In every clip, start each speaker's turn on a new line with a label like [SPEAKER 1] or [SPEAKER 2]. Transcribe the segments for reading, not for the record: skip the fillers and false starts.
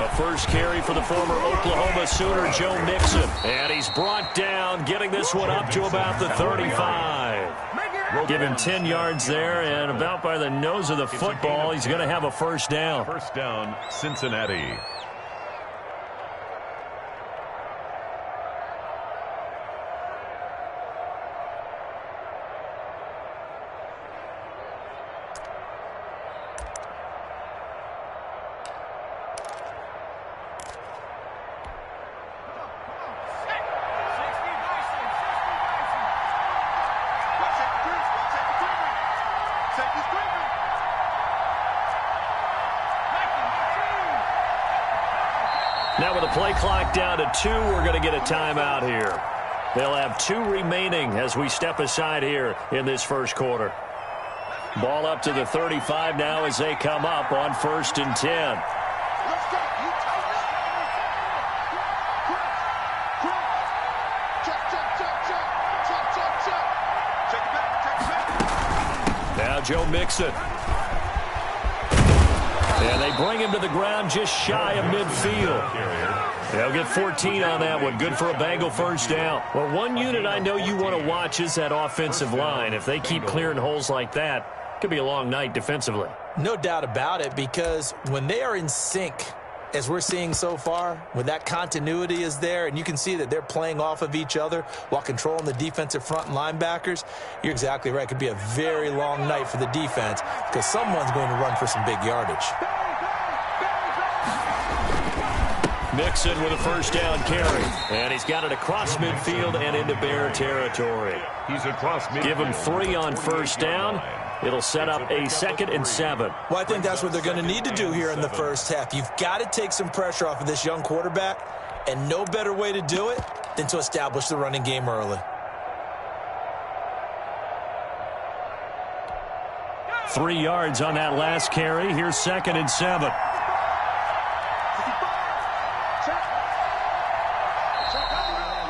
[SPEAKER 1] A first carry for the former Oklahoma Sooner, Joe Mixon. And he's brought down, getting this one up to about the 35. Give him 10 yards there, and about by the nose of the football, he's going to have a first down.
[SPEAKER 2] First down, Cincinnati.
[SPEAKER 1] Now with the play clock down to 2, we're going to get a timeout here. They'll have 2 remaining as we step aside here in this first quarter. Ball up to the 35 now as they come up on 1st and 10. Now Joe Mixon. And they bring him to the ground just shy of midfield. They'll get 14 on that one. Good for a Bengal first down. Well, one unit I know you want to watch is that offensive line. If they keep clearing holes like that, it could be a long night defensively.
[SPEAKER 3] No doubt about it, because when they are in sync, as we're seeing so far, when that continuity is there and you can see that they're playing off of each other while controlling the defensive front and linebackers, you're exactly right. It could be a very long night for the defense because someone's going to run for some big yardage.
[SPEAKER 1] Mixon with a first down carry. And he's got it across midfield and into Bear territory.
[SPEAKER 2] He's across midfield.
[SPEAKER 1] Give him 3 on first down. It'll set up a 2nd and 7.
[SPEAKER 3] Well, I think that's what they're going to need to do here in the first half. You've got to take some pressure off of this young quarterback, and no better way to do it than to establish the running game early.
[SPEAKER 1] 3 yards on that last carry. Here's 2nd and 7.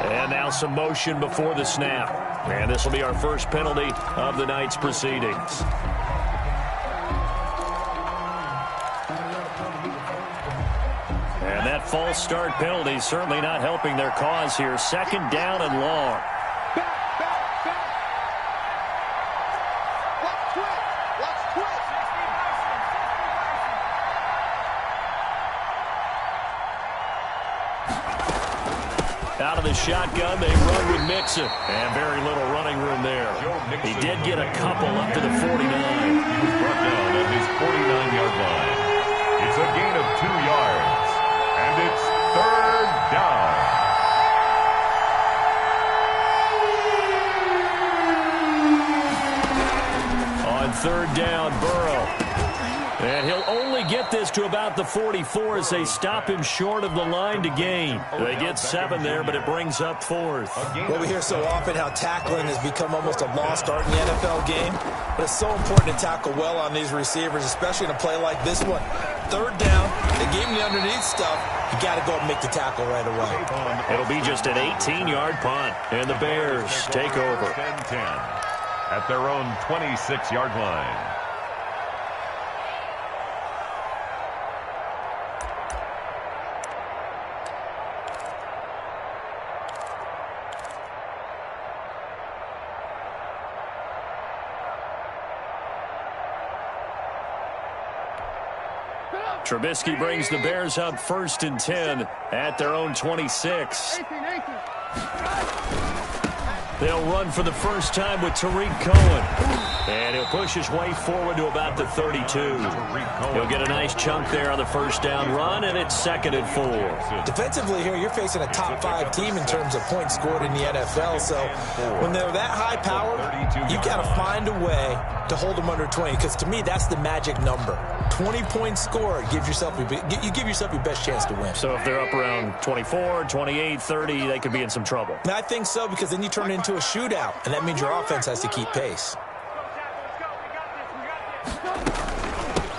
[SPEAKER 1] And now some motion before the snap. And this will be our first penalty of the night's proceedings. And that false start penalty certainly not helping their cause here. 2nd down and long. Out of the shotgun, they run with Mixon. And very little running room there. He did get a couple up to the 49.
[SPEAKER 2] He was brought down at his 49-yard line. It's a gain of 2 yards. And it's 3rd down.
[SPEAKER 1] On 3rd down, Burrow. And he'll only get this to about the 44 as they stop him short of the line to gain. They get 7 there, but it brings up 4th.
[SPEAKER 3] Well, we hear so often how tackling has become almost a lost art in the NFL game. But it's so important to tackle well on these receivers, especially in a play like this one. 3rd down, they gave him the underneath stuff. You got to go and make the tackle right away.
[SPEAKER 1] It'll be just an 18-yard punt, and the Bears take over.
[SPEAKER 2] 10 at their own 26-yard line.
[SPEAKER 1] Trubisky brings the Bears up 1st and 10 at their own 26. They'll run for the first time with Tariq Cohen. And he'll push his way forward to about the 32. He'll get a nice chunk there on the first down run, and it's 2nd and 4.
[SPEAKER 3] Defensively here, you're facing a top 5 team in terms of points scored in the NFL. So when they're that high powered, you've got to find a way to hold them under 20. Because to me, that's the magic number. 20 points scored gives yourself you give yourself your best chance to win.
[SPEAKER 1] So if they're up around 24, 28, 30, they could be in some trouble.
[SPEAKER 3] And I think so, because then you turn it into a shootout, and that means your offense has to keep pace.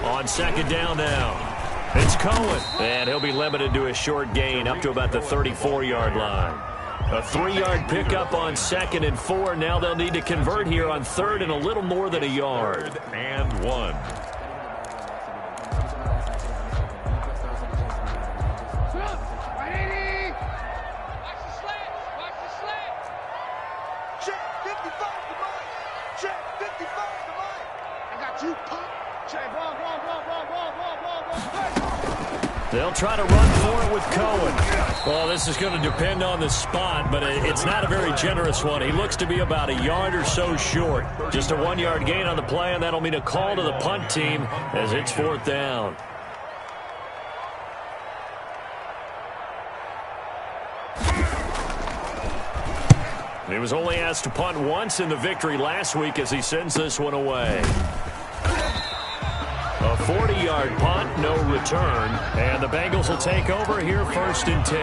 [SPEAKER 1] On 2nd down now, it's Cohen. And he'll be limited to a short gain up to about the 34-yard line. A 3-yard pickup on 2nd and 4. Now they'll need to convert here on 3rd and a little more than a yard.
[SPEAKER 2] 3rd and 1.
[SPEAKER 1] They'll try to run for it with Cohen. Well, this is going to depend on the spot, but it's not a very generous one. He looks to be about a yard or so short. Just a 1-yard gain on the play, and that'll mean a call to the punt team as it's 4th down. He was only asked to punt once in the victory last week as he sends this one away. A 40-yard punt, no return, and the Bengals will take over here 1st and 10.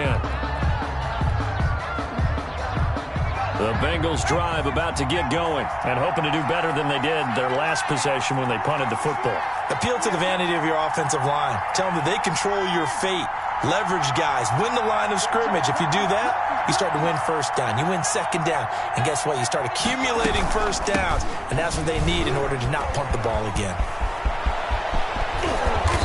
[SPEAKER 1] The Bengals drive about to get going and hoping to do better than they did their last possession when they punted the football.
[SPEAKER 3] Appeal to the vanity of your offensive line. Tell them that they control your fate. Leverage guys. Win the line of scrimmage. If you do that, you start to win 1st down. You win 2nd down. And guess what? You start accumulating 1st downs, and that's what they need in order to not punt the ball again.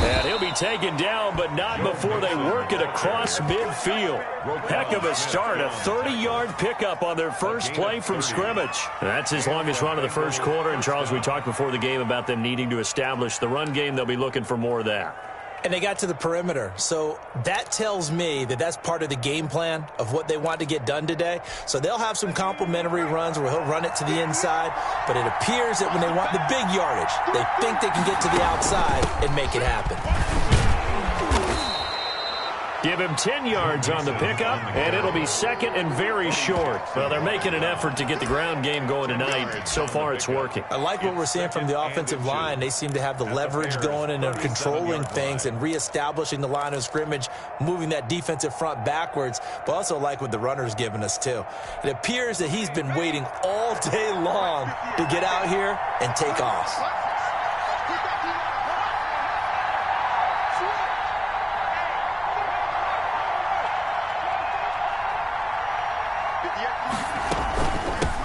[SPEAKER 1] And he'll be taken down, but not before they work it across midfield. Heck of a start. A 30-yard pickup on their first play from scrimmage. That's his longest run of the first quarter. And, Charles, we talked before the game about them needing to establish the run game. They'll be looking for more of that.
[SPEAKER 3] And they got to the perimeter. So that tells me that that's part of the game plan of what they want to get done today. So they'll have some complimentary runs where he'll run it to the inside. But it appears that when they want the big yardage, they think they can get to the outside and make it happen.
[SPEAKER 1] Give him 10 yards on the pickup, and it'll be 2nd and very short. Well, they're making an effort to get the ground game going tonight. So far, it's working.
[SPEAKER 3] I like what we're seeing from the offensive line. They seem to have the leverage going, and they're controlling things and reestablishing the line of scrimmage, moving that defensive front backwards, but also like what the runner's giving us, too. It appears that he's been waiting all day long to get out here and take off.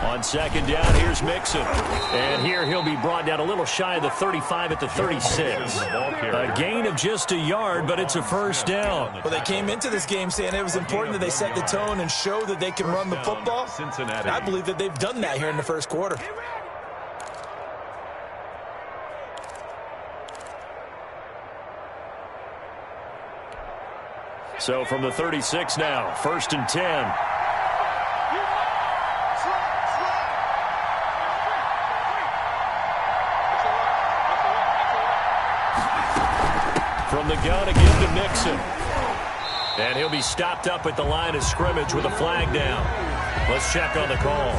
[SPEAKER 1] On 2nd down, here's Mixon. And here he'll be brought down a little shy of the 35 at the 36. A gain of just a yard, but it's a 1st down.
[SPEAKER 3] Well, they came into this game saying it was important that they set the tone and show that they can run the football. And I believe that they've done that here in the first quarter.
[SPEAKER 1] So from the 36 now, 1st and 10. From the gun again to Mixon. And he'll be stopped up at the line of scrimmage with a flag down. Let's check on the call.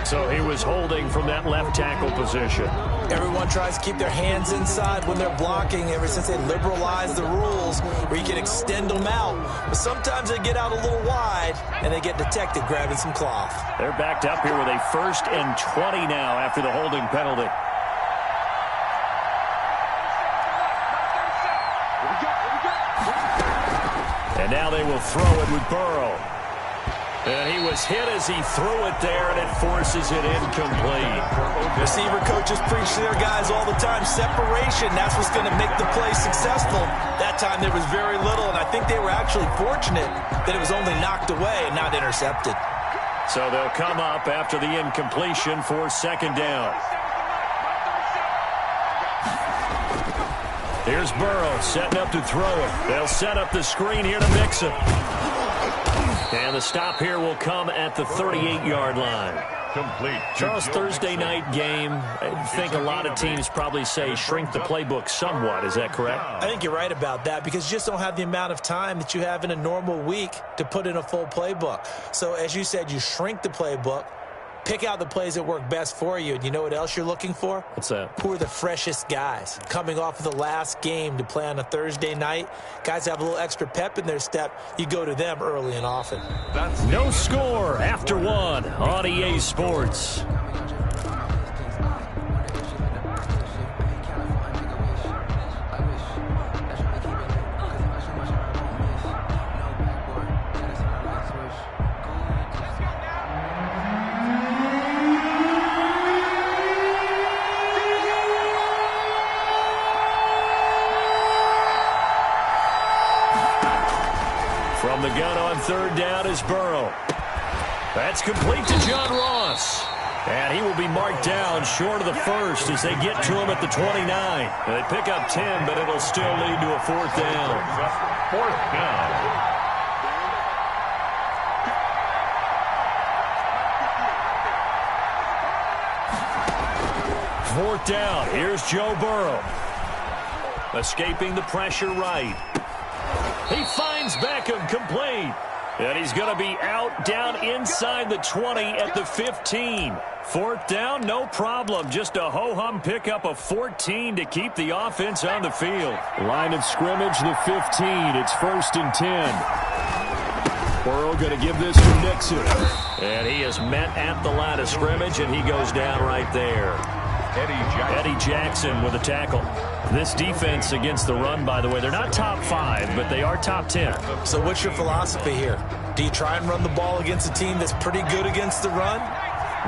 [SPEAKER 1] So he was holding from that left tackle position.
[SPEAKER 3] Everyone tries to keep their hands inside when they're blocking ever since they liberalized the rules where you can extend them out. But sometimes they get out a little wide and they get detected grabbing some cloth.
[SPEAKER 1] They're backed up here with a 1st and 20 now after the holding penalty. And now they will throw it with Burrow. And he was hit as he threw it there, and it forces it incomplete.
[SPEAKER 3] Receiver coaches preach to their guys all the time. Separation, that's what's going to make the play successful. That time there was very little, and I think they were actually fortunate that it was only knocked away and not intercepted.
[SPEAKER 1] So they'll come up after the incompletion for 2nd down. Here's Burrow setting up to throw it. They'll set up the screen here to Mixon. And the stop here will come at the 38-yard line.
[SPEAKER 2] Complete.
[SPEAKER 1] Charles, Thursday night game, I think a lot of teams probably say shrink the playbook somewhat. Is that correct?
[SPEAKER 3] I think you're right about that because you just don't have the amount of time that you have in a normal week to put in a full playbook. So as you said, you shrink the playbook, pick out the plays that work best for you. And you know what else you're looking for?
[SPEAKER 1] What's that?
[SPEAKER 3] Who are the freshest guys coming off of the last game to play on a Thursday night? Guys have a little extra pep in their step. You go to them early and often.
[SPEAKER 1] No score after 1 on EA Sports. From the gun on 3rd down is Burrow. That's complete to John Ross. And he will be marked down short of the first as they get to him at the 29. They pick up 10, but it'll still lead to a fourth down.
[SPEAKER 2] Fourth down.
[SPEAKER 1] Fourth down. Here's Joe Burrow. Escaping the pressure right. He finds Beckham complete. And he's going to be out down inside the 20 at the 15. Fourth down, no problem. Just a ho-hum pickup of 14 to keep the offense on the field. Line of scrimmage, the 15. It's 1st and 10. Burrow going to give this to Nixon. And he is met at the line of scrimmage, and he goes down right there. Eddie Jackson with a tackle. This defense against the run, by the way, they're not top 5, but they are top 10.
[SPEAKER 3] So what's your philosophy here? Do you try and run the ball against a team that's pretty good against the run?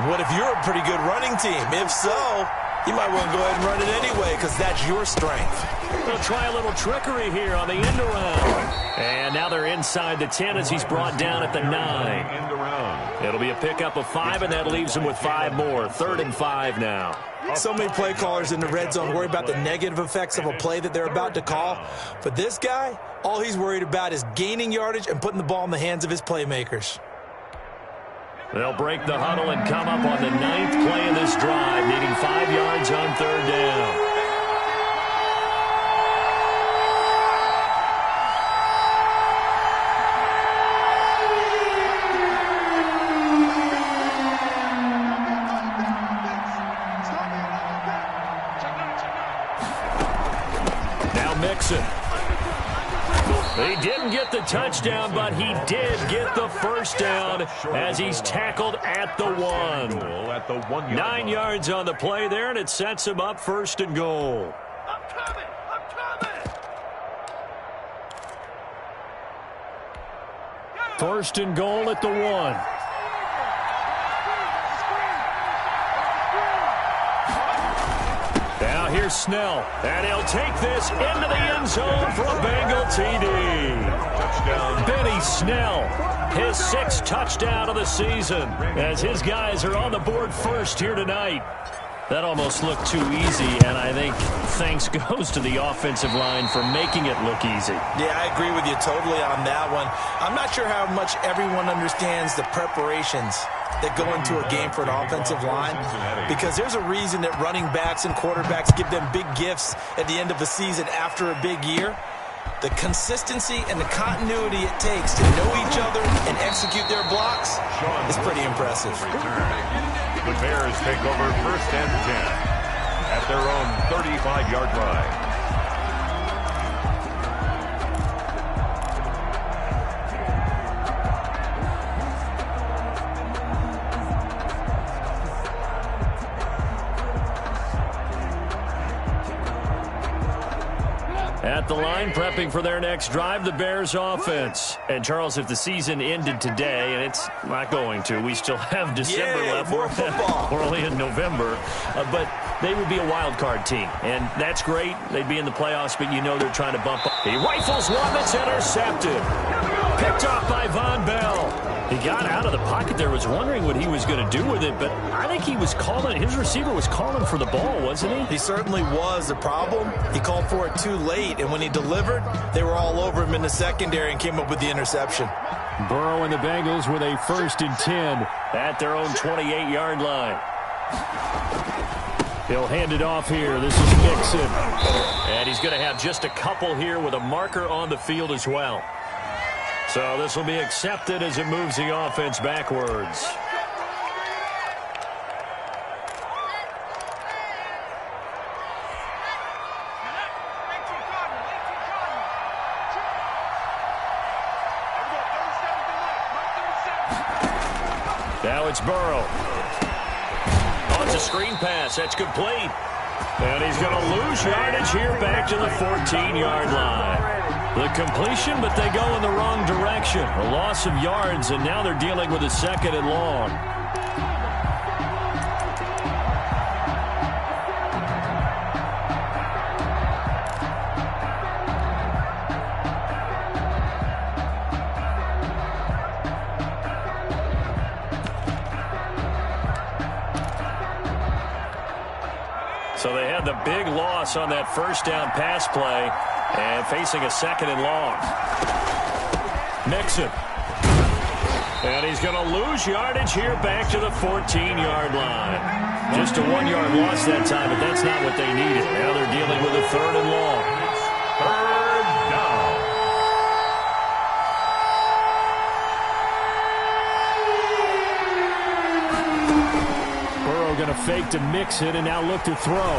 [SPEAKER 3] What if you're a pretty good running team? If so, you might want to go ahead and run it anyway because that's your strength.
[SPEAKER 1] They'll try a little trickery here on the end around. And now they're inside the 10 as he's brought down at the 9. It'll be a pickup of 5, and that leaves him with 5 more. 3rd and 5 now.
[SPEAKER 3] So many play callers in the red zone worry about the negative effects of a play that they're about to call. But this guy, all he's worried about is gaining yardage and putting the ball in the hands of his playmakers.
[SPEAKER 1] They'll break the huddle and come up on the 9th play of this drive, needing 5 yards on 3rd down. He didn't get the touchdown, but he did get the first down as he's tackled at the 1. 9 yards on the play there, and it sets him up 1st and goal.
[SPEAKER 4] I'm coming!
[SPEAKER 1] 1st and goal at the 1. Now here's Snell, and he'll take this into the end zone for a Bengal TD. Touchdown. Benny Snell, his 6th touchdown of the season, as his guys are on the board first here tonight. That almost looked too easy, and I think thanks goes to the offensive line for making it look easy.
[SPEAKER 3] Yeah, I agree with you totally on that one. I'm not sure how much everyone understands the preparations that go into a game for an offensive line, because there's a reason that running backs and quarterbacks give them big gifts at the end of a season after a big year. The consistency and the continuity it takes to know each other and execute their blocks is pretty impressive.
[SPEAKER 2] The Bears take over 1st and 10 at their own 35-yard line.
[SPEAKER 1] At the line, prepping for their next drive, the Bears offense. And, Charles, if the season ended today, and it's not going to, we still have December left.
[SPEAKER 3] More football.
[SPEAKER 1] We're only in November. But they would be a wild card team. And that's great. They'd be in the playoffs, but you know they're trying to bump up. He rifles one that's intercepted. Picked off by Von Bell. He got out of the pocket there, was wondering what he was going to do with it, but I think he was calling, his receiver was calling for the ball, wasn't he?
[SPEAKER 3] He certainly was. The problem, he called for it too late, and when he delivered, they were all over him in the secondary and came up with the interception.
[SPEAKER 1] Burrow and the Bengals with a 1st and 10 at their own 28-yard line. He'll hand it off here. This is Mixon. And he's going to have just a couple here with a marker on the field as well. So this will be accepted as it moves the offense backwards. Now it's Burrow. Oh, it's a screen pass. That's complete. And he's going to lose yardage here back to the 14-yard line. The completion, but they go in the wrong direction. A loss of yards, and now they're dealing with a 2nd and long. So they had the big loss on that first down pass play and facing a second and long. Mixon. And he's going to lose yardage here back to the 14-yard line. Just a 1-yard loss that time, but that's not what they needed. Now they're dealing with a third and long.
[SPEAKER 2] Third down.
[SPEAKER 1] Burrow going to fake to Mixon and now look to throw.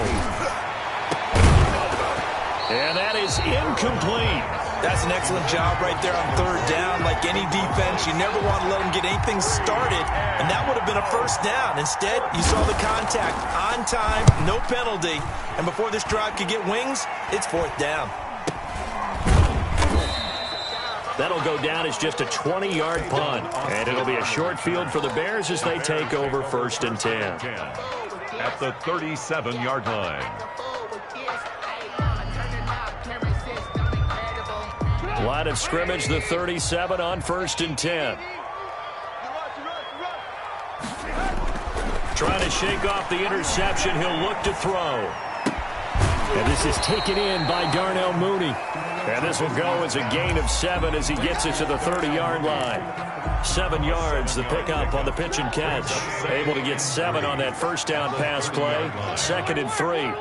[SPEAKER 1] And that is incomplete.
[SPEAKER 3] That's an excellent job right there on third down. Like any defense, you never want to let them get anything started, and that would have been a first down. Instead, you saw the contact on time, no penalty, and before this drive could get wings, it's fourth down.
[SPEAKER 1] That'll go down as just a 20-yard punt, and it'll be a short field for the Bears as they take over first and 10.
[SPEAKER 2] At the 37-yard line.
[SPEAKER 1] Line of scrimmage, the 37 on first and 10. Trying to shake off the interception. He'll look to throw. And this is taken in by Darnell Mooney. And this will go as a gain of 7 as he gets it to the 30-yard line. 7 yards, the pickup on the pitch and catch. Able to get 7 on that first down pass play. Second and 3.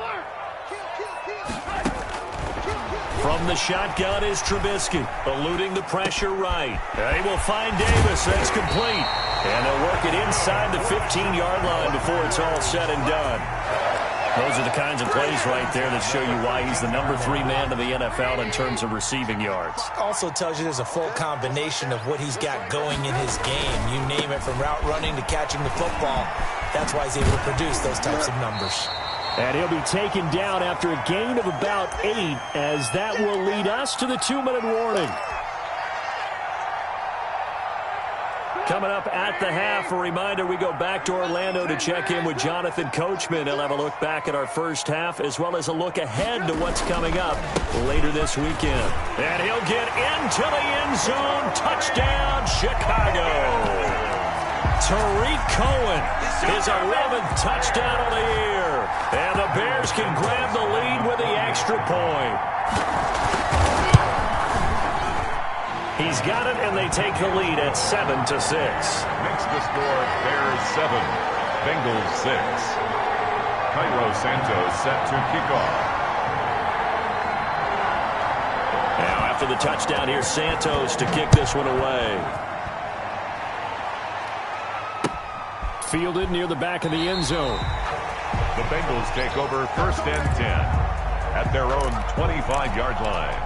[SPEAKER 1] From the shotgun is Trubisky, eluding the pressure right. They will find Davis. That's complete. And they'll work it inside the 15-yard line before it's all said and done. Those are the kinds of plays right there that show you why he's the number 3 man in the NFL in terms of receiving yards.
[SPEAKER 3] Also tells you there's a full combination of what he's got going in his game. You name it, from route running to catching the football. That's why he's able to produce those types of numbers.
[SPEAKER 1] And he'll be taken down after a gain of about 8, as that will lead us to the 2-minute warning. Coming up at the half, a reminder, we go back to Orlando to check in with Jonathan Coachman. He'll have a look back at our first half, as well as a look ahead to what's coming up later this weekend. And he'll get into the end zone. Touchdown, Chicago. Tariq Cohen, his 11th touchdown of the year. And the Bears can grab the lead with the extra point. He's got it, and they take the lead at 7-6.
[SPEAKER 2] Makes the score Bears 7, Bengals 6. Cairo Santos set to kick off.
[SPEAKER 1] Now after the touchdown, here's Santos to kick this one away. Fielded near the back of the end zone.
[SPEAKER 2] The Bengals take over first and 10 at their own 25-yard line.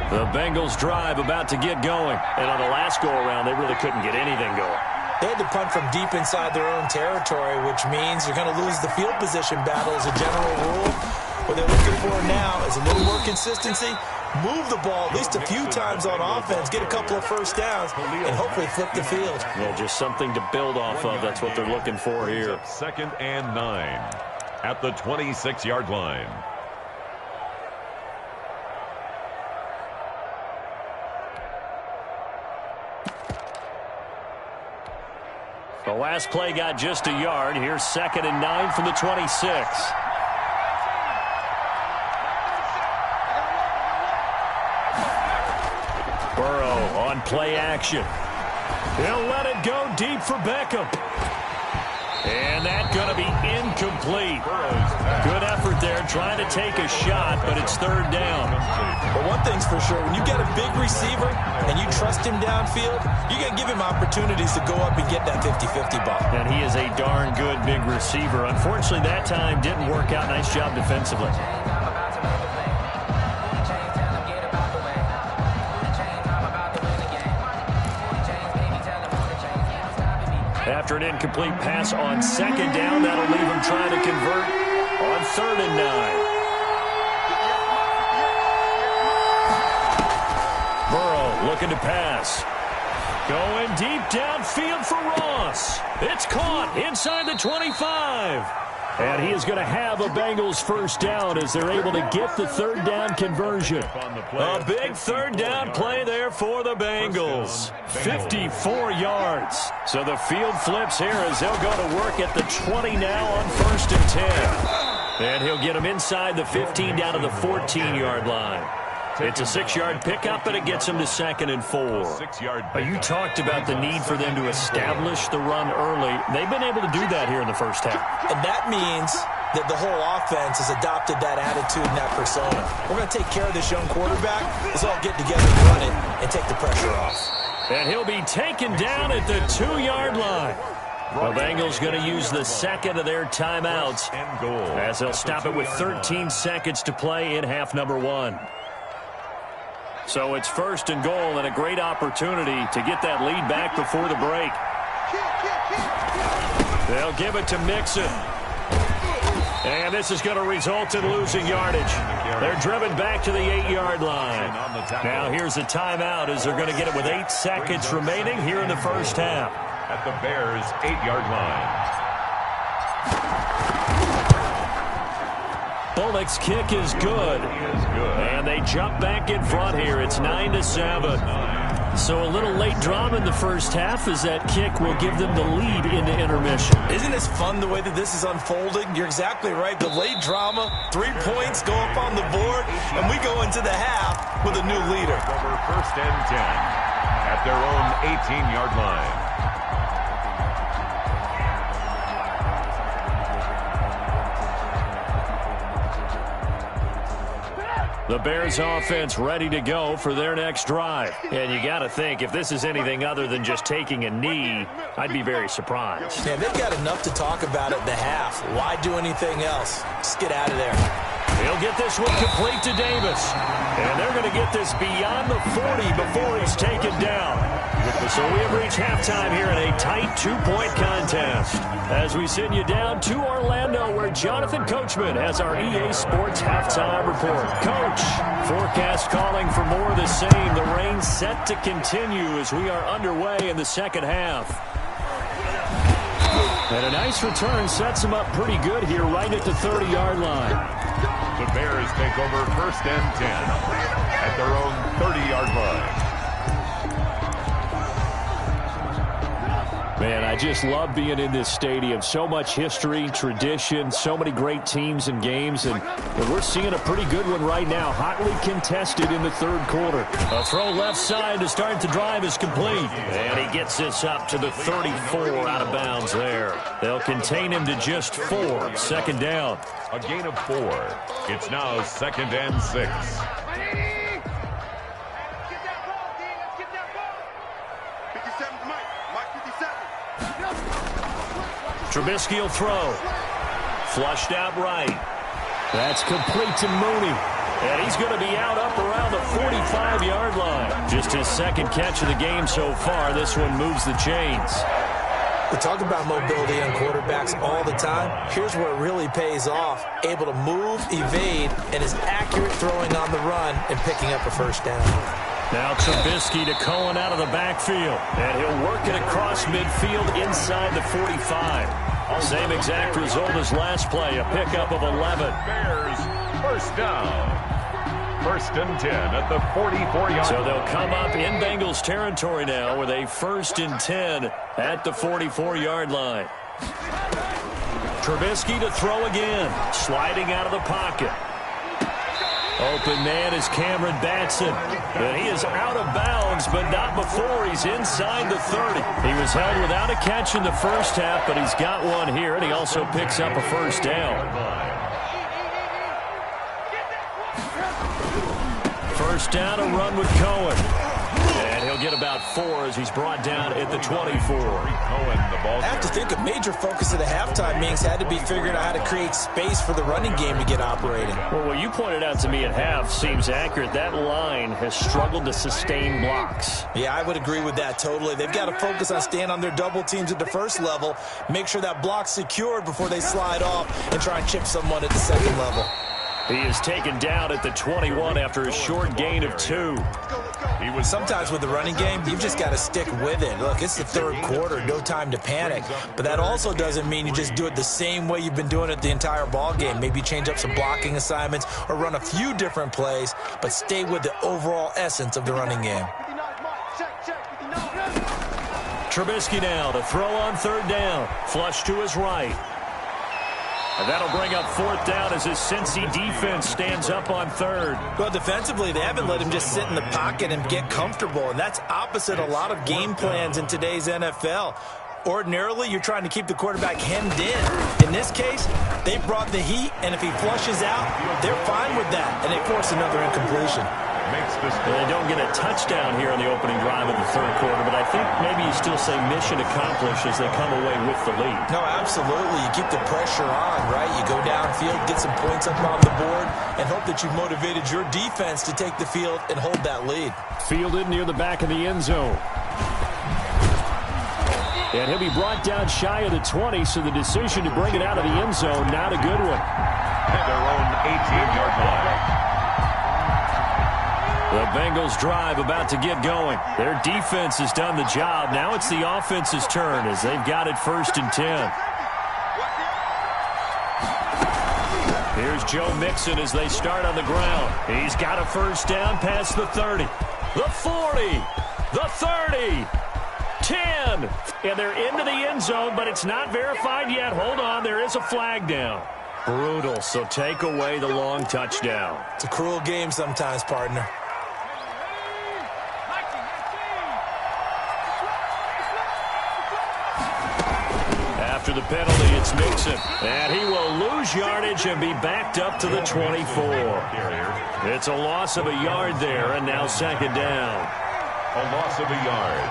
[SPEAKER 1] The Bengals drive about to get going. And on the last go-around, they really couldn't get anything going.
[SPEAKER 3] They had to punt from deep inside their own territory, which means you're going to lose the field position battle as a general rule. What they're looking for now is a little more consistency, move the ball at least a few times on offense, get a couple of first downs, and hopefully flip the field.
[SPEAKER 1] Yeah, just something to build off of. That's what they're looking for here.
[SPEAKER 2] Second and 9 at the 26-yard line.
[SPEAKER 1] The last play got just a yard. Here's second and 9 from the 26. Burrow on play action. He'll let it go deep for Beckham. And that's going to be incomplete. Good effort there, trying to take a shot, but it's third down.
[SPEAKER 3] But one thing's for sure, when you got a big receiver and you trust him downfield, you got to give him opportunities to go up and get that 50-50 ball.
[SPEAKER 1] And he is a darn good big receiver. Unfortunately, that time didn't work out. Nice job defensively. After an incomplete pass on second down, that'll leave him trying to convert on third and 9. Burrow looking to pass. Going deep downfield for Ross. It's caught inside the 25. And he is going to have a Bengals first down as they're able to get the third down conversion. A big third down play there for the Bengals. 54 yards. So the field flips here as they'll go to work at the 20 now on 1st and 10. And he'll get them inside the 15 down to the 14-yard line. It's a 6-yard pickup, and it gets them to 2nd and 4. You talked about the need for them to establish the run early. They've been able to do that here in the first half.
[SPEAKER 3] And that means that the whole offense has adopted that attitude and that persona. We're going to take care of this young quarterback. Let's all get together and run it and take the pressure off.
[SPEAKER 1] And he'll be taken down at the 2-yard line. The Bengals going to use the second of their timeouts as they'll stop it with 13 seconds to play in half number 1. So it's 1st and goal and a great opportunity to get that lead back before the break. They'll give it to Mixon. And this is going to result in losing yardage. They're driven back to the 8-yard line. Now here's a timeout as they're going to get it with 8 seconds remaining here in the first half.
[SPEAKER 2] At the Bears' 8-yard line.
[SPEAKER 1] Bullock's kick is good. And they jump back in front here. It's 9-7. So a little late drama in the first half as that kick will give them the lead into intermission.
[SPEAKER 3] Isn't this fun the way that this is unfolding? You're exactly right. The late drama, 3 points go up on the board, and we go into the half with a new leader.
[SPEAKER 2] Over 1st and 10 at their own 18-yard line.
[SPEAKER 1] The Bears offense ready to go for their next drive. And you got to think, if this is anything other than just taking a knee, I'd be very surprised.
[SPEAKER 3] Yeah, they've got enough to talk about at the half. Why do anything else? Just get out of there.
[SPEAKER 1] He'll get this one complete to Davis. And they're going to get this beyond the 40 before he's taken down. So we have reached halftime here in a tight 2-point contest. As we send you down to Orlando, where Jonathan Coachman has our EA Sports halftime report. Coach, forecast calling for more of the same. The rain set to continue as we are underway in the second half. And a nice return sets them up pretty good here right at the 30-yard line.
[SPEAKER 2] The Bears take over 1st and 10 at their own 30-yard line.
[SPEAKER 1] Man, I just love being in this stadium. So much history, tradition, so many great teams and games, and we're seeing a pretty good one right now, hotly contested in the third quarter. A throw left side to start the drive is complete. And he gets this up to the 34 out of bounds there. They'll contain him to just 4, 2nd down.
[SPEAKER 2] A gain of 4. It's now 2nd and 6.
[SPEAKER 1] Trubisky will throw. Flushed out right. That's complete to Mooney. And he's going to be out up around the 45-yard line. Just his 2nd catch of the game so far. This one moves the chains.
[SPEAKER 3] We talk about mobility on quarterbacks all the time. Here's where it really pays off. Able to move, evade, and is accurate throwing on the run and picking up a first down.
[SPEAKER 1] Now Trubisky to Cohen out of the backfield. And he'll work it across midfield inside the 45. Same exact result as last play, a pickup of 11.
[SPEAKER 2] Bears, first down. 1st and 10 at the 44-yard line.
[SPEAKER 1] So they'll come up in Bengals territory now with a 1st and 10 at the 44-yard line. Trubisky to throw again, sliding out of the pocket. Open man is Cameron Batson. And he is out of bounds, but not before he's inside the 30. He was held without a catch in the first half, but he's got one here, and he also picks up a first down. First down, a run with Cohen. And he'll get about 4 as he's brought down at the 24.
[SPEAKER 3] I have to think a major focus of the halftime meetings had to be figuring out how to create space for the running game to get operating.
[SPEAKER 1] Well, what you pointed out to me at half seems accurate. That line has struggled to sustain blocks.
[SPEAKER 3] Yeah, I would agree with that totally. They've got to focus on staying on their double teams at the first level, make sure that block's secured before they slide off and try and chip someone at the second level.
[SPEAKER 1] He is taken down at the 21 after a short gain of 2.
[SPEAKER 3] Sometimes with the running game, you've just got to stick with it. Look, it's the third quarter, no time to panic. But that also doesn't mean you just do it the same way you've been doing it the entire ball game. Maybe change up some blocking assignments or run a few different plays, but stay with the overall essence of the running game.
[SPEAKER 1] Trubisky now to throw on third down. Flush to his right. And that'll bring up fourth down as his Cincy defense stands up on third.
[SPEAKER 3] Well, defensively, they haven't let him just sit in the pocket and get comfortable, and that's opposite a lot of game plans in today's NFL. Ordinarily, you're trying to keep the quarterback hemmed in. In this case, they brought the heat, and if he flushes out, they're fine with that, and they force another incompletion.
[SPEAKER 1] They don't get a touchdown here on the opening drive of the third quarter, but I think maybe you still say mission accomplished as they come away with the lead.
[SPEAKER 3] No, absolutely. You keep the pressure on, right? You go downfield, get some points up on the board, and hope that you've motivated your defense to take the field and hold that lead.
[SPEAKER 1] Fielded near the back of the end zone. And he'll be brought down shy of the 20, so the decision to bring it out of the end zone, not a good one.
[SPEAKER 2] At their own 18-yard line.
[SPEAKER 1] The Bengals drive about to get going. Their defense has done the job. Now it's the offense's turn as they've got it 1st and 10. Here's Joe Mixon as they start on the ground. He's got a first down past the 30. The 40. The 30. 10. And they're into the end zone, but it's not verified yet. Hold on, there is a flag down. Brutal, so take away the long touchdown.
[SPEAKER 3] It's a cruel game sometimes, partner.
[SPEAKER 1] After the penalty, it's Mixon. And he will lose yardage and be backed up to the 24. It's a loss of a yard there, and now 2nd down.
[SPEAKER 2] A loss of a yard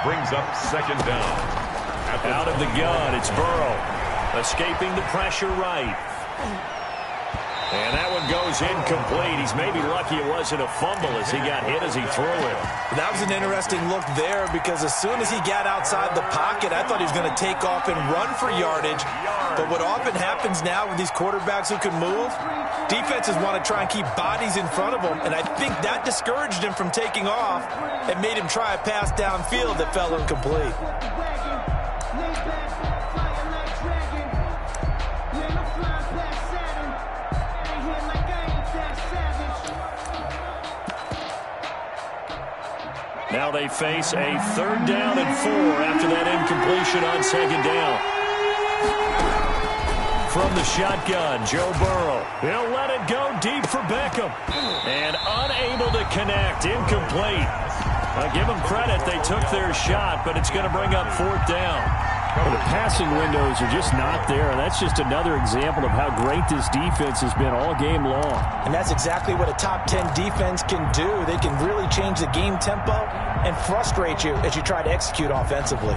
[SPEAKER 2] brings up 2nd down.
[SPEAKER 1] Out of the gun, it's Burrow. Escaping the pressure right. And that one goes incomplete. He's maybe lucky it wasn't a fumble as he got hit as he threw it.
[SPEAKER 3] That was an interesting look there because as soon as he got outside the pocket, I thought he was going to take off and run for yardage. But what often happens now with these quarterbacks who can move, defenses want to try and keep bodies in front of them, and I think that discouraged him from taking off and made him try a pass downfield that fell incomplete.
[SPEAKER 1] Now they face a 3rd down and 4 after that incompletion on 2nd down. From the shotgun, Joe Burrow. He'll let it go deep for Beckham. And unable to connect, incomplete. I give them credit, they took their shot, but it's going to bring up 4th down. Well, the passing windows are just not there, and that's just another example of how great this defense has been all game long.
[SPEAKER 3] And that's exactly what a top 10 defense can do. They can really change the game tempo and frustrate you as you try to execute offensively.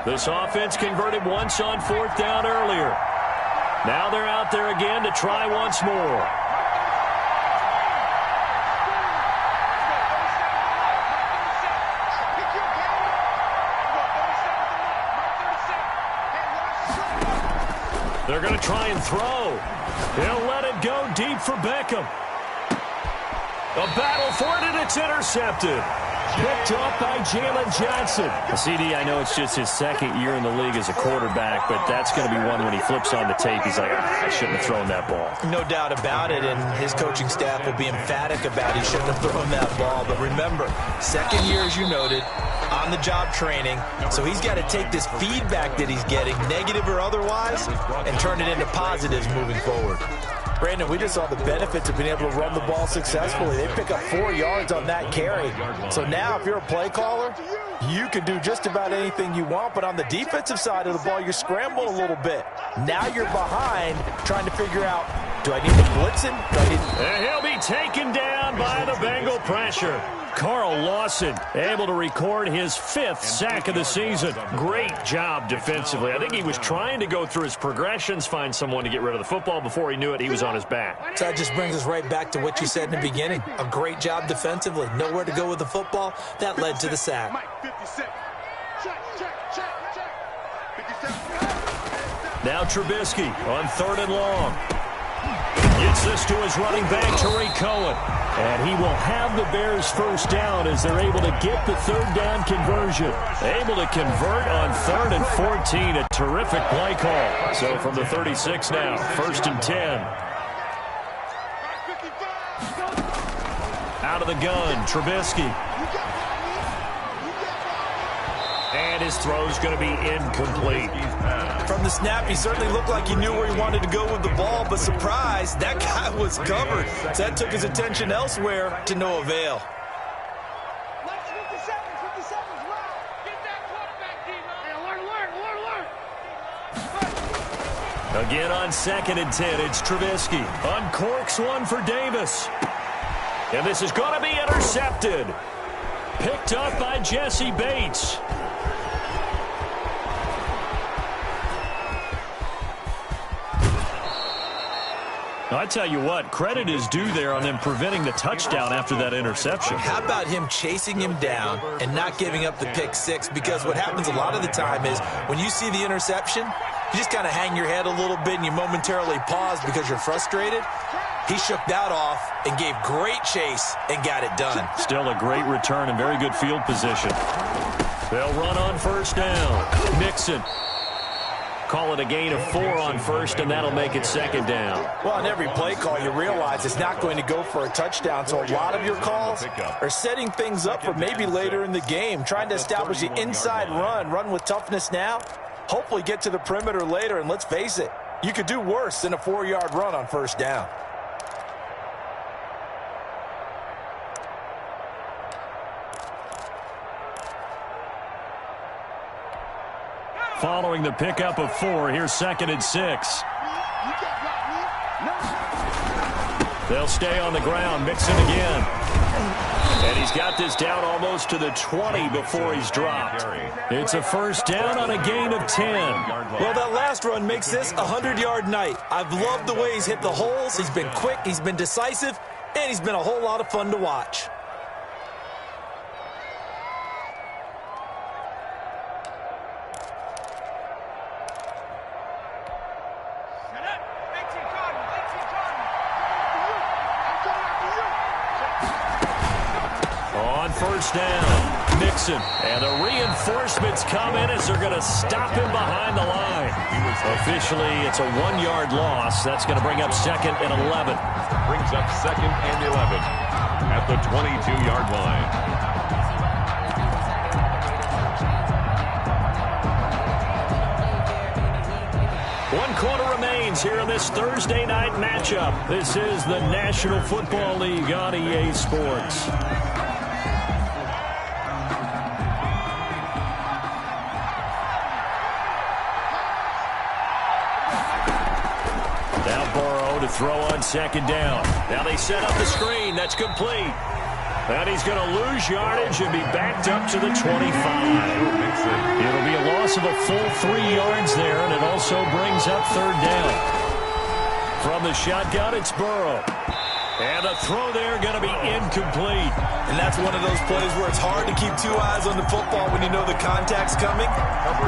[SPEAKER 1] This offense converted once on 4th down earlier. Now they're out there again to try once more. They're going to try and throw. He'll let it go deep for Beckham. A battle for it, and it's intercepted. Picked off by Jalen Johnson. CD, I know it's just his 2nd year in the league as a quarterback, but that's going to be one when he flips on the tape, he's like, I shouldn't have thrown that ball.
[SPEAKER 3] No doubt about it, and his coaching staff will be emphatic about he shouldn't have thrown that ball. But remember, 2nd year, as you noted, on-the-job training, so he's got to take this feedback that he's getting, negative or otherwise, and turn it into positives moving forward. Brandon, we just saw the benefits of being able to run the ball successfully. They pick up 4 yards on that carry. So now if you're a play caller, you can do just about anything you want. But on the defensive side of the ball, you're scrambling a little bit. Now you're behind trying to figure out, do I need to blitz him?
[SPEAKER 1] And he'll be taken down by the Bengal pressure. Carl Lawson able to record his 5th sack of the season. Great job defensively. I think he was trying to go through his progressions, find someone to get rid of the football. Before he knew it, he was on his back.
[SPEAKER 3] So that just brings us right back to what you said in the beginning. A great job defensively. Nowhere to go with the football. That led to the sack.
[SPEAKER 1] Now Trubisky on 3rd and long. Gets this to his running back, Tariq Cohen. And he will have the Bears first down as they're able to get the 3rd down conversion. Able to convert on 3rd and 14. A terrific play call. So from the 36 now, 1st and 10. Out of the gun, Trubisky. And his throw's going to be incomplete.
[SPEAKER 3] From the snap, he certainly looked like he knew where he wanted to go with the ball, but surprise, that guy was covered. So that took his attention elsewhere to no avail.
[SPEAKER 1] Again on 2nd and 10, it's Trubisky. Uncorks one for Davis. And this is going to be intercepted. Picked up by Jesse Bates. I tell you what, credit is due there on them preventing the touchdown after that interception.
[SPEAKER 3] How about him chasing him down and not giving up the pick six? Because what happens a lot of the time is when you see the interception, you just kind of hang your head a little bit and you momentarily pause because you're frustrated. He shook that off and gave great chase and got it done.
[SPEAKER 1] Still a great return and very good field position. They'll run on 1st down. Nixon. Call it a gain of 4 on 1st, and that'll make it 2nd down.
[SPEAKER 3] Well, on every play call, you realize it's not going to go for a touchdown, so a lot of your calls are setting things up for maybe later in the game, trying to establish the inside run with toughness now, hopefully get to the perimeter later, and let's face it, you could do worse than a 4-yard run on 1st down.
[SPEAKER 1] Following the pickup of 4, here's 2nd and 6. They'll stay on the ground, Mixon again. And he's got this down almost to the 20 before he's dropped. It's a 1st down on a gain of 10.
[SPEAKER 3] Well, that last run makes this a 100-yard night. I've loved the way he's hit the holes. He's been quick, he's been decisive, and he's been a whole lot of fun to watch.
[SPEAKER 1] On 1st down, Nixon. And the reinforcements come in as they're going to stop him behind the line. Officially, it's a 1-yard loss. That's going to bring up 2nd and 11.
[SPEAKER 2] Brings up 2nd and 11 at the 22-yard line.
[SPEAKER 1] One quarter remains here in this Thursday night matchup. This is the National Football League on EA Sports. Now Burrow to throw on 2nd down. Now they set up the screen. That's complete. And he's going to lose yardage and be backed up to the 25. It'll be a loss of a full 3 yards there, and it also brings up 3rd down. From the shotgun, it's Burrow. And the throw there going to be incomplete.
[SPEAKER 3] And that's one of those plays where it's hard to keep 2 eyes on the football when you know the contact's coming,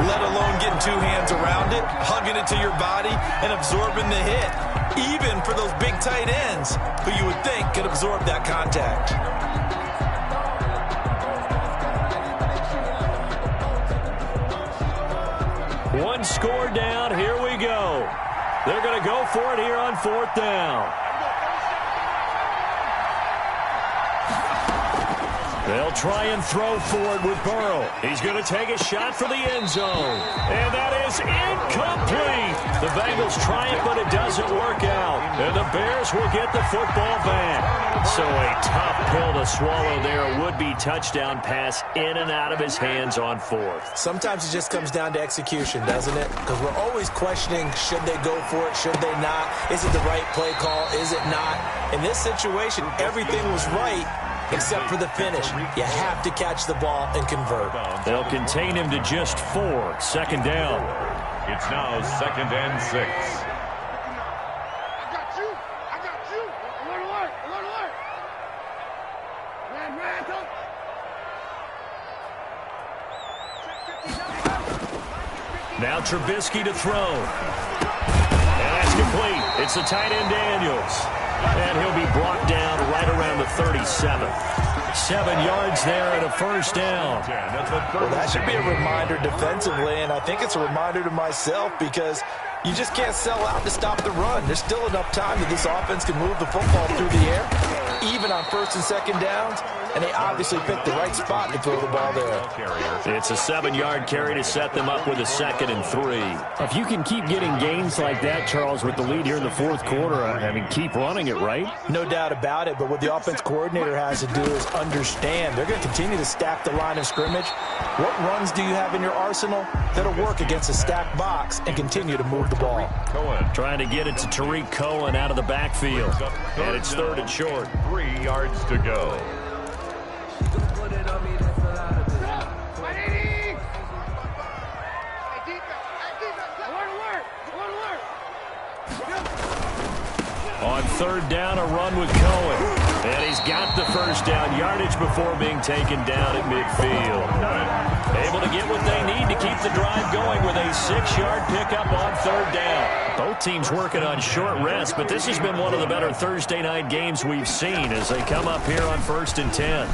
[SPEAKER 3] let alone getting 2 hands around it, hugging it to your body, and absorbing the hit. Even for those big tight ends who you would think could absorb that contact.
[SPEAKER 1] One score down. Here we go. They're going to go for it here on 4th down. They'll try and throw forward with Burrow. He's going to take a shot for the end zone. And that is incomplete. The Bengals try it, but it doesn't work out. And the Bears will get the football back. So a tough pill to swallow there. A would-be touchdown pass in and out of his hands on 4th.
[SPEAKER 3] Sometimes it just comes down to execution, doesn't it? Because we're always questioning, should they go for it, should they not? Is it the right play call, is it not? In this situation, everything was right, except for the finish. You have to catch the ball and convert.
[SPEAKER 1] They'll contain him to just 4. 2nd down.
[SPEAKER 2] It's now 2nd and 6. Now
[SPEAKER 1] Now Trubisky to throw. And that's complete. It's the tight end Daniels. And he'll be brought down right around the 37. 7 yards there and a first down.
[SPEAKER 3] Well, that should be a reminder defensively, and I think it's a reminder to myself because you just can't sell out to stop the run. There's still enough time that this offense can move the football through the air, even on first and second downs, and they obviously picked the right spot to throw the ball there.
[SPEAKER 1] It's a 7-yard carry to set them up with a 2nd and 3.
[SPEAKER 5] If you can keep getting gains like that, Charles, with the lead here in the fourth quarter, I mean, keep running it, right?
[SPEAKER 3] No doubt about it, but what the offense coordinator has to do is understand they're going to continue to stack the line of scrimmage. What runs do you have in your arsenal that'll work against a stacked box and continue to move the ball?
[SPEAKER 1] Trying to get it to Tariq Cohen out of the backfield. And it's 3rd and short.
[SPEAKER 2] 3 yards to go.
[SPEAKER 1] On 3rd down, a run with Cohen. And he's got the first down yardage before being taken down at midfield. Able to get what they need to keep the drive going with a 6-yard pickup on 3rd down. Both teams working on short rest, but this has been one of the better Thursday night games we've seen as they come up here on 1st and 10.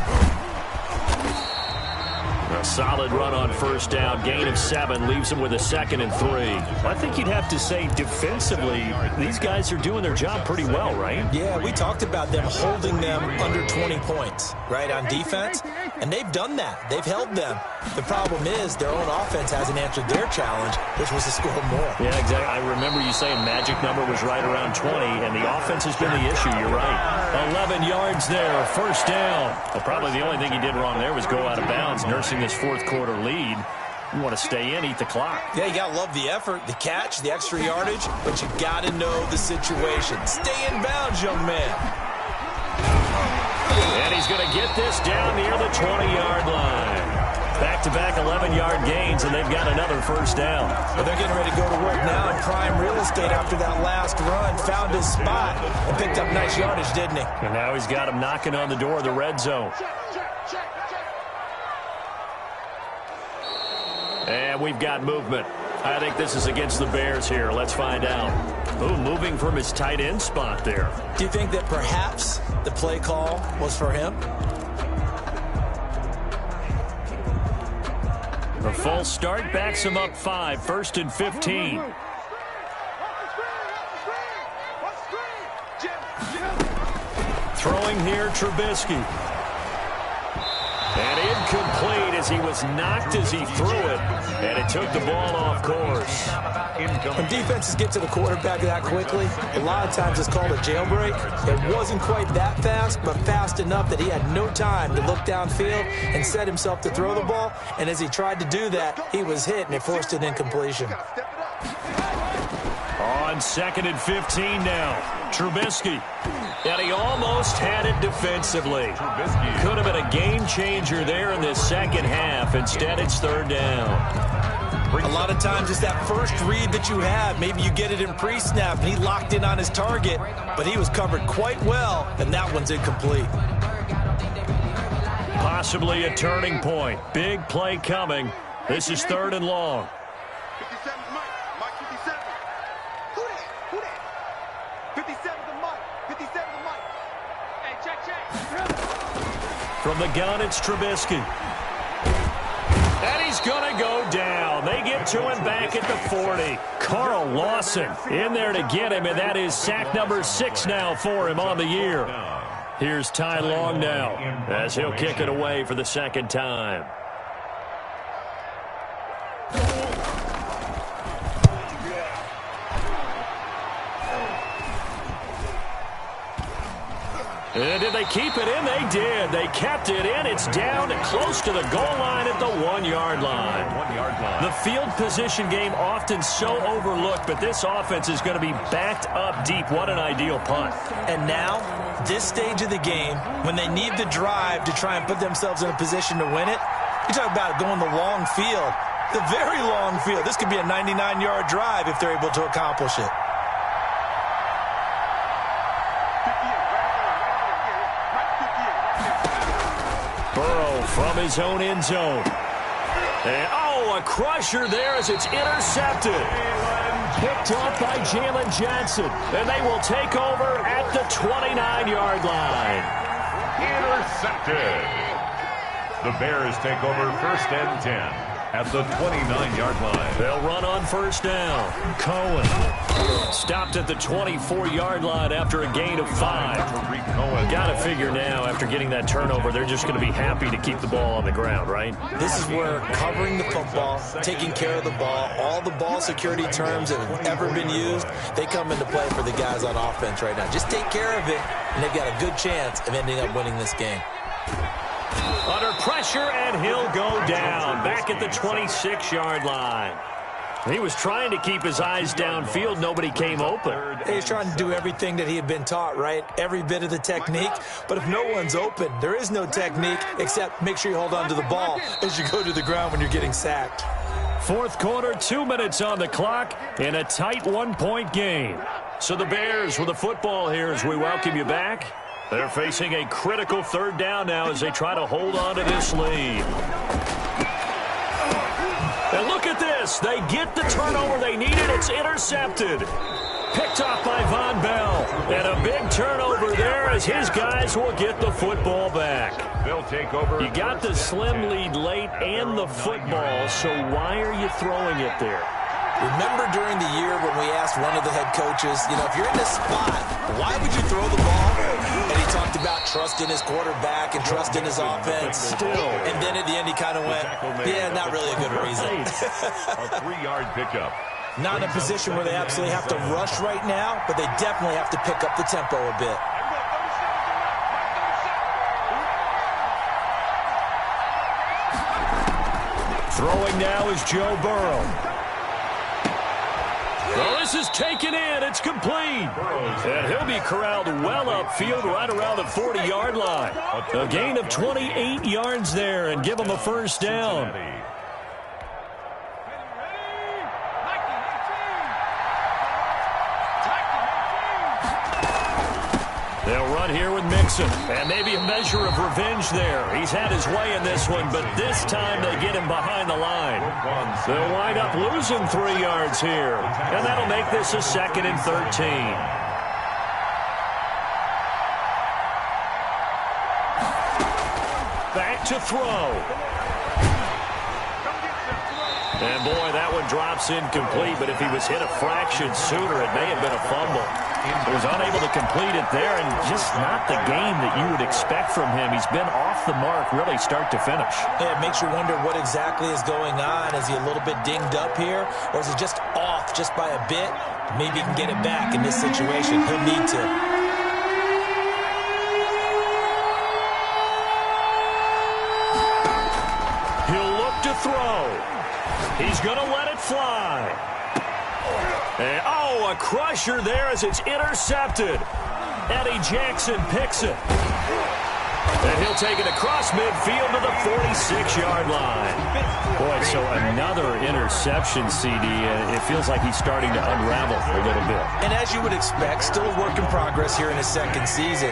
[SPEAKER 1] A solid run on 1st down. Gain of 7 leaves them with a 2nd and 3.
[SPEAKER 5] I think you'd have to say defensively, these guys are doing their job pretty well, right?
[SPEAKER 3] Yeah, we talked about them holding them under 20 points, right, on defense, and they've done that. They've held them. The problem is their own offense hasn't answered their challenge, which was to score more.
[SPEAKER 1] Yeah, exactly. I remember you saying magic number was right around 20, and the offense has been the issue. You're right. 11 yards there, 1st down. Well, probably the only thing he did wrong there was go out of bounds, nursing this fourth quarter lead. You want to stay in, eat the clock.
[SPEAKER 3] Yeah, you got to love the effort, the catch, the extra yardage, but you got to know the situation. Stay in bounds, young man.
[SPEAKER 1] And he's going to get this down near the 20-yard line. Back-to-back 11-yard gains, and they've got another 1st down.
[SPEAKER 3] Well, they're getting ready to go to work now in prime real estate after that last run. Found his spot and picked up nice yardage, didn't he?
[SPEAKER 1] And now he's got him knocking on the door of the red zone. And we've got movement. I think this is against the Bears here. Let's find out. Ooh, moving from his tight end spot there.
[SPEAKER 3] Do you think that perhaps the play call was for him?
[SPEAKER 1] A false start backs him up 5, 1st and 15. Throwing here, Trubisky. And incomplete as he was knocked as he threw it. And it took the ball off course.
[SPEAKER 3] When defenses get to the quarterback that quickly, a lot of times it's called a jailbreak. It wasn't quite that fast, but fast enough that he had no time to look downfield and set himself to throw the ball. And as he tried to do that, he was hit, and it forced an incompletion.
[SPEAKER 1] On 2nd and 15 now. Trubisky. And he almost had it defensively. Could have been a game changer there in this second half. Instead, it's 3rd down.
[SPEAKER 3] A lot of times it's that first read that you have. Maybe you get it in pre-snap, and he locked in on his target, but he was covered quite well, and that one's incomplete.
[SPEAKER 1] Possibly a turning point. Big play coming. This is 3rd and long.
[SPEAKER 4] 57 Mike. Mike 57. Who that? Who that? 57 to Mike. 57 to Mike. Hey, check.
[SPEAKER 1] From the gun, it's Trubisky. And he's going to go down. They get to him back at the 40. Carl Lawson in there to get him, and that is sack number 6 now for him on the year. Here's Ty Long now as he'll kick it away for the 2nd time. And did they keep it in? They did. They kept it in. It's down close to the goal line at the 1-yard line.
[SPEAKER 2] 1-yard line.
[SPEAKER 1] The field position game often so overlooked, but this offense is going to be backed up deep. What an ideal punt.
[SPEAKER 3] And now, this stage of the game, when they need the drive to try and put themselves in a position to win it, you talk about going the long field, the very long field. This could be a 99-yard drive if they're able to accomplish it. Burrow
[SPEAKER 1] from his own end zone. And, oh, a crusher there as it's intercepted. Picked off by Jalen Johnson. And they will take over at the 29-yard line.
[SPEAKER 2] Intercepted. The Bears take over 1st and 10 at the 29-yard line.
[SPEAKER 1] They'll run on 1st down. Cohen stopped at the 24-yard line after a gain of 5. Got to figure now, after getting that turnover, they're just going to be happy to keep the ball on the ground, right?
[SPEAKER 3] This is where covering the football, taking care of the ball, all the ball security terms that have ever been used, they come into play for the guys on offense right now. Just take care of it, and they've got a good chance of ending up winning this game.
[SPEAKER 1] Under pressure, and he'll go down. Back at the 26-yard line. He was trying to keep his eyes downfield. Nobody came open.
[SPEAKER 3] He's trying to do everything that he had been taught, right? Every bit of the technique. But if no one's open, there is no technique except make sure you hold on to the ball as you go to the ground when you're getting sacked.
[SPEAKER 1] 4th quarter, 2 minutes on the clock in a tight 1-point game. So the Bears with the football here as we welcome you back. They're facing a critical 3rd down now as they try to hold on to this lead. And look at this. They get the turnover they needed. It's intercepted. Picked off by Von Bell. And a big turnover there as his guys will get the football back.
[SPEAKER 2] They'll take over.
[SPEAKER 1] You got the slim lead late and the football, so why are you throwing it there?
[SPEAKER 3] Remember during the year when we asked one of the head coaches, if you're in this spot, why would you throw the ball? And he talked about trust in his quarterback and trust in his offense.
[SPEAKER 1] Still.
[SPEAKER 3] And then at the end he kind of went, yeah, not really a good reason.
[SPEAKER 2] A 3-yard pickup.
[SPEAKER 3] Not in a position where they absolutely have to rush right now, but they definitely have to pick up the tempo a bit.
[SPEAKER 1] Throwing now is Joe Burrow. Well, this is taken in. It's complete. And he'll be corralled well upfield right around the 40-yard line. A gain of 28 yards there and give him a 1st down. They'll run here with Mixon. And maybe a measure of revenge there. He's had his way in this one, but this time they get him behind the line. They'll wind up losing 3 yards here. And that'll make this a 2nd and 13. Back to throw. And boy, that one drops incomplete, but if he was hit a fraction sooner, it may have been a fumble. He was unable to complete it there, and just not the game that you would expect from him. He's been off the mark really start to finish.
[SPEAKER 3] Yeah, it makes you wonder what exactly is going on. Is he a little bit dinged up here, or is he just off just by a bit? Maybe he can get it back in this situation. He'll need to.
[SPEAKER 1] He'll look to throw. He's going to let it fly. And, a crusher there as it's intercepted. Eddie Jackson picks it. And he'll take it across midfield to the 46-yard line. Boy, so another interception, CD. It feels like he's starting to unravel a little bit.
[SPEAKER 3] And as you would expect, still a work in progress here in his 2nd season.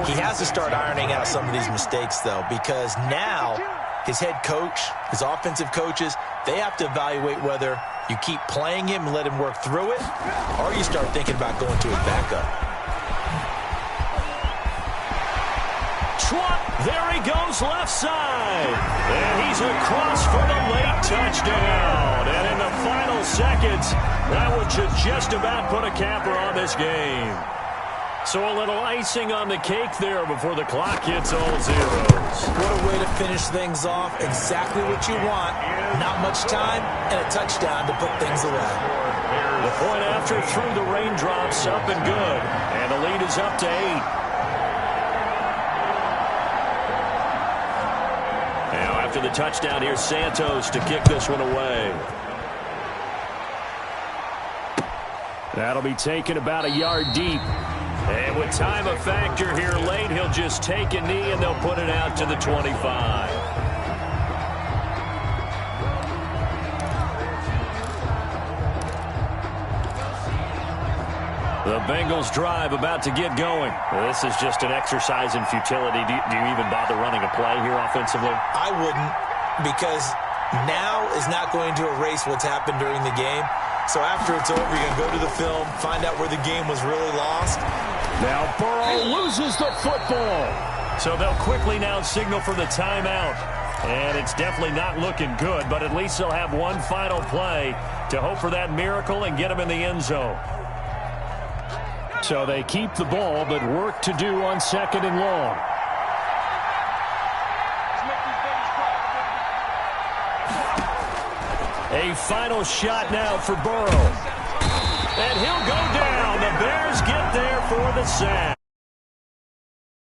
[SPEAKER 3] He has to start ironing out some of these mistakes, though, because now his head coach, his offensive coaches, they have to evaluate whether you keep playing him and let him work through it, or you start thinking about going to his backup.
[SPEAKER 1] There he goes left side. And he's across for the late touchdown. And in the final seconds, that one should just about put a capper on this game. So a little icing on the cake there before the clock hits all zeros.
[SPEAKER 3] What a way to finish things off. Exactly what you want. Not much time and a touchdown to put things away.
[SPEAKER 1] The point after through the raindrops up and good. And the lead is up to 8. Now after the touchdown, here's Santos to kick this one away. That'll be taken about a yard deep. And with time a factor here late, he'll just take a knee and they'll put it out to the 25. The Bengals drive about to get going. This is just an exercise in futility. Do you even bother running a play here offensively?
[SPEAKER 3] I wouldn't, because now is not going to erase what's happened during the game. So after it's over, you're going to go to the film, find out where the game was really lost.
[SPEAKER 5] Now Burrow loses the football.
[SPEAKER 1] So they'll quickly now signal for the timeout. And it's definitely not looking good, but at least they'll have one final play to hope for that miracle and get them in the end zone.
[SPEAKER 5] So they keep the ball, but work to do on 2nd and long.
[SPEAKER 1] A final shot now for Burrow. And he'll go down. The Bears get there for the sack.